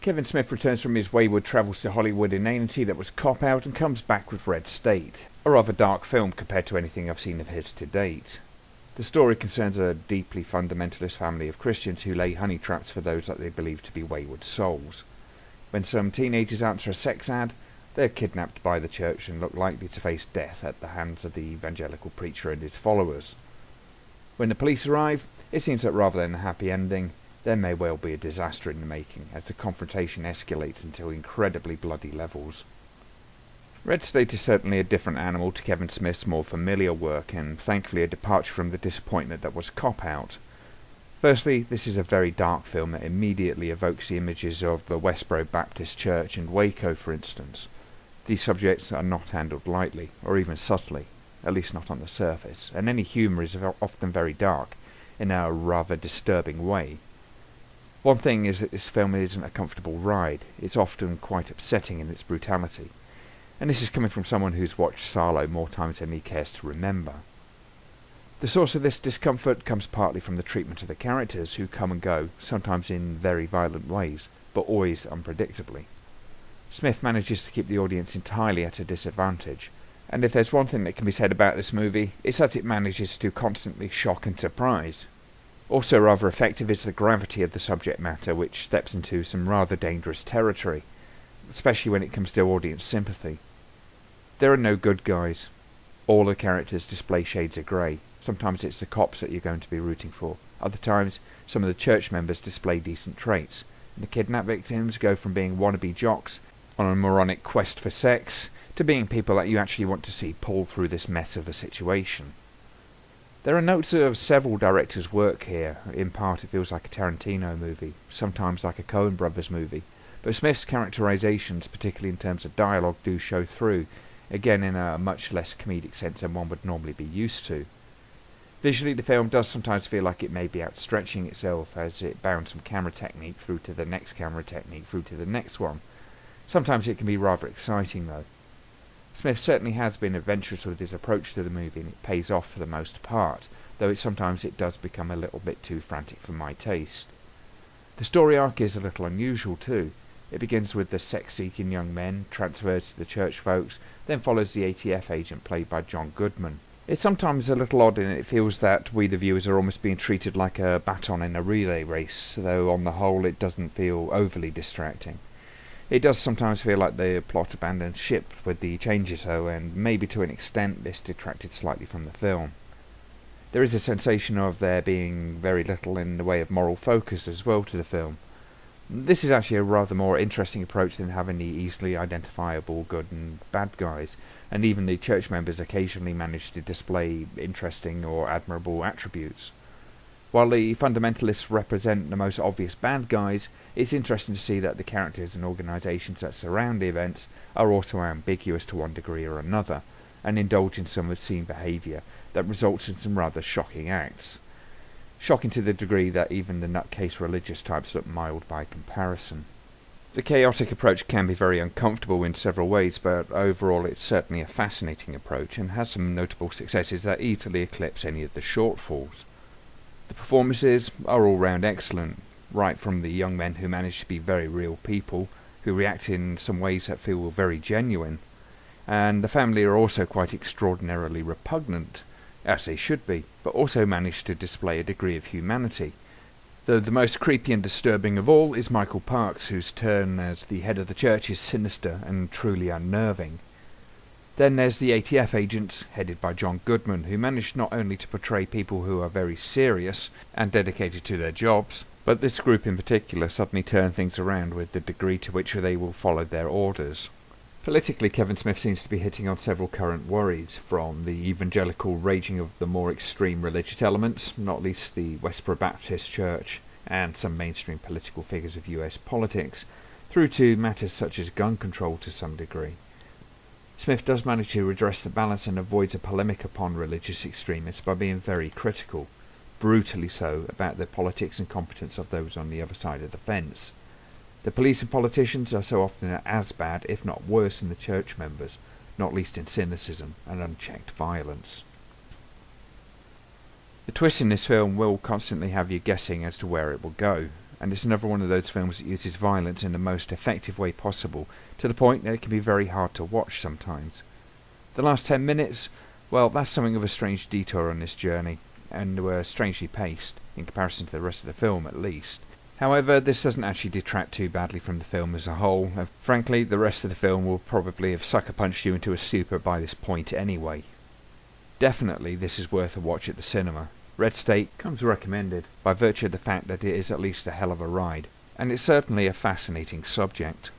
Kevin Smith returns from his wayward travels to Hollywood inanity that was cop-out and comes back with Red State, a rather dark film compared to anything I've seen of his to date. The story concerns a deeply fundamentalist family of Christians who lay honey traps for those that they believe to be wayward souls. When some teenagers answer a sex ad, they're kidnapped by the church and look likely to face death at the hands of the evangelical preacher and his followers. When the police arrive, it seems that rather than a happy ending, there may well be a disaster in the making, as the confrontation escalates into incredibly bloody levels. Red State is certainly a different animal to Kevin Smith's more familiar work, and thankfully a departure from the disappointment that was Cop-Out. Firstly, this is a very dark film that immediately evokes the images of the Westboro Baptist Church and Waco, for instance. These subjects are not handled lightly, or even subtly, at least not on the surface, and any humour is often very dark, in a rather disturbing way. One thing is that this film isn't a comfortable ride. It's often quite upsetting in its brutality, and this is coming from someone who's watched Salo more times than he cares to remember. The source of this discomfort comes partly from the treatment of the characters, who come and go, sometimes in very violent ways, but always unpredictably. Smith manages to keep the audience entirely at a disadvantage, and if there's one thing that can be said about this movie, it's that it manages to constantly shock and surprise. Also rather effective is the gravity of the subject matter, which steps into some rather dangerous territory, especially when it comes to audience sympathy. There are no good guys. All the characters display shades of grey. Sometimes it's the cops that you're going to be rooting for. Other times, some of the church members display decent traits, and the kidnap victims go from being wannabe jocks on a moronic quest for sex to being people that you actually want to see pull through this mess of a situation. There are notes of several directors' work here. In part it feels like a Tarantino movie, sometimes like a Coen Brothers movie, but Smith's characterizations, particularly in terms of dialogue, do show through, again in a much less comedic sense than one would normally be used to. Visually, the film does sometimes feel like it may be outstretching itself as it bounds from camera technique through to the next camera technique through to the next one. Sometimes it can be rather exciting though. Smith certainly has been adventurous with his approach to the movie, and it pays off for the most part, though sometimes it does become a little bit too frantic for my taste. The story arc is a little unusual too. It begins with the sex-seeking young men, transfers to the church folks, then follows the ATF agent played by John Goodman. It's sometimes a little odd, and it feels that we the viewers are almost being treated like a baton in a relay race, though on the whole it doesn't feel overly distracting. It does sometimes feel like the plot abandoned ship with the changes though, and maybe to an extent this detracted slightly from the film. There is a sensation of there being very little in the way of moral focus as well to the film. This is actually a rather more interesting approach than having the easily identifiable good and bad guys, and even the church members occasionally manage to display interesting or admirable attributes. While the fundamentalists represent the most obvious bad guys, it's interesting to see that the characters and organisations that surround the events are also ambiguous to one degree or another, and indulge in some obscene behaviour that results in some rather shocking acts. Shocking to the degree that even the nutcase religious types look mild by comparison. The chaotic approach can be very uncomfortable in several ways, but overall it's certainly a fascinating approach and has some notable successes that easily eclipse any of the shortfalls. The performances are all round excellent, right from the young men who manage to be very real people, who react in some ways that feel very genuine, and the family are also quite extraordinarily repugnant, as they should be, but also manage to display a degree of humanity. Though the most creepy and disturbing of all is Michael Parks, whose turn as the head of the church is sinister and truly unnerving. Then there's the ATF agents, headed by John Goodman, who manage not only to portray people who are very serious and dedicated to their jobs, but this group in particular suddenly turn things around with the degree to which they will follow their orders. Politically, Kevin Smith seems to be hitting on several current worries, from the evangelical raging of the more extreme religious elements, not least the Westboro Baptist Church and some mainstream political figures of US politics, through to matters such as gun control to some degree. Smith does manage to redress the balance and avoids a polemic upon religious extremists by being very critical, brutally so, about the politics and competence of those on the other side of the fence. The police and politicians are so often as bad, if not worse, than the church members, not least in cynicism and unchecked violence. The twists in this film will constantly have you guessing as to where it will go. and it's another one of those films that uses violence in the most effective way possible, to the point that it can be very hard to watch sometimes. The last 10 minutes, well, that's something of a strange detour on this journey, and were strangely paced, in comparison to the rest of the film at least. However, this doesn't actually detract too badly from the film as a whole. Frankly, the rest of the film will probably have sucker punched you into a stupor by this point anyway. Definitely this is worth a watch at the cinema. Red State comes recommended by virtue of the fact that it is at least a hell of a ride, and it's certainly a fascinating subject.